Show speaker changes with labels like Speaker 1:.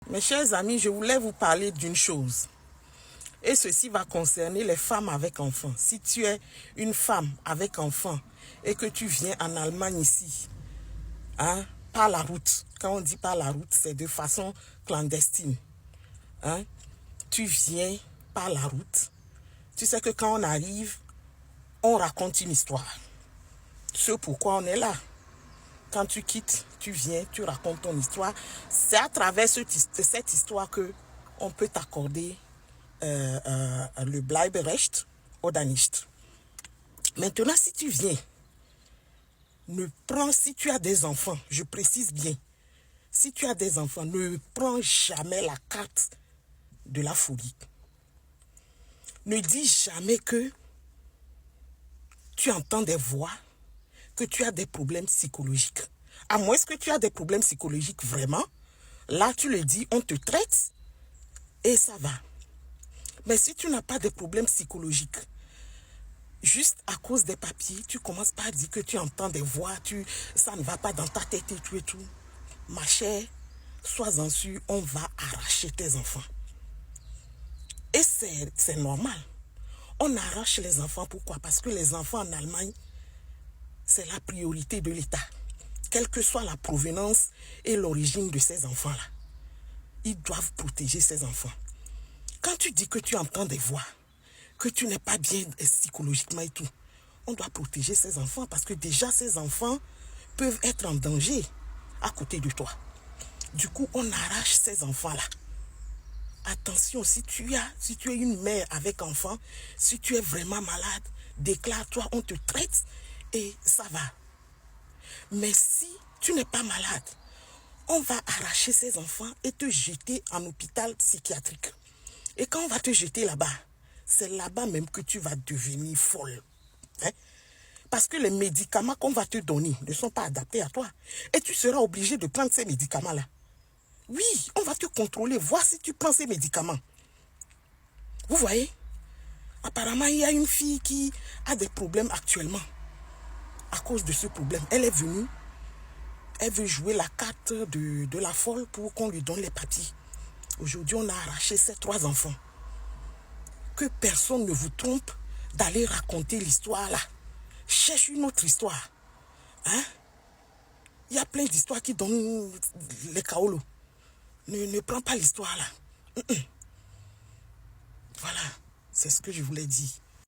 Speaker 1: Mes chers amis, je voulais vous parler d'une chose. Et ceci va concerner les femmes avec enfants. Si tu es une femme avec enfants et que tu viens en Allemagne ici, hein, par la route. Quand on dit par la route, c'est de façon clandestine. Hein? Tu viens par la route. Tu sais que quand on arrive, on raconte une histoire. Ce pourquoi on est là. Quand tu quittes, tu viens, tu racontes ton histoire. C'est à travers cette histoire que on peut t'accorder le Bleiberecht oder nicht. Maintenant, si tu viens, si tu as des enfants, je précise bien, si tu as des enfants, ne prends jamais la carte de la folie. Ne dis jamais que tu entends des voix, que tu as des problèmes psychologiques. À moins que tu as des problèmes psychologiques vraiment, là tu le dis, on te traite et ça va. Mais si tu n'as pas de problèmes psychologiques, juste à cause des papiers, tu commences par dire que tu entends des voix, ça ne va pas dans ta tête et tout. Ma chère, sois-en sûre, on va arracher tes enfants. Et c'est normal. On arrache les enfants, pourquoi? Parce que les enfants en Allemagne, c'est la priorité de l'État. Quelle que soit la provenance et l'origine de ces enfants-là, ils doivent protéger ces enfants. Quand tu dis que tu entends des voix, que tu n'es pas bien psychologiquement et tout, on doit protéger ces enfants parce que déjà ces enfants peuvent être en danger à côté de toi. Du coup, on arrache ces enfants-là. Attention, si tu es une mère avec enfant, si tu es vraiment malade, déclare-toi, on te traite et ça va. Mais si tu n'es pas malade, on va arracher ces enfants et te jeter en hôpital psychiatrique. Et quand on va te jeter là-bas, c'est là-bas même que tu vas devenir folle. Hein? Parce que les médicaments qu'on va te donner ne sont pas adaptés à toi. Et tu seras obligé de prendre ces médicaments-là. Oui, on va te contrôler, voir si tu prends ces médicaments. Vous voyez? Apparemment, il y a une fille qui a des problèmes actuellement. À cause de ce problème, elle est venue. Elle veut jouer la carte de la folle pour qu'on lui donne les papiers. Aujourd'hui, on a arraché ces 3 enfants. Que personne ne vous trompe d'aller raconter l'histoire là. Cherche une autre histoire. Hein? Il y a plein d'histoires qui donnent les kaolos. Ne prends pas l'histoire là. Voilà, c'est ce que je voulais dire.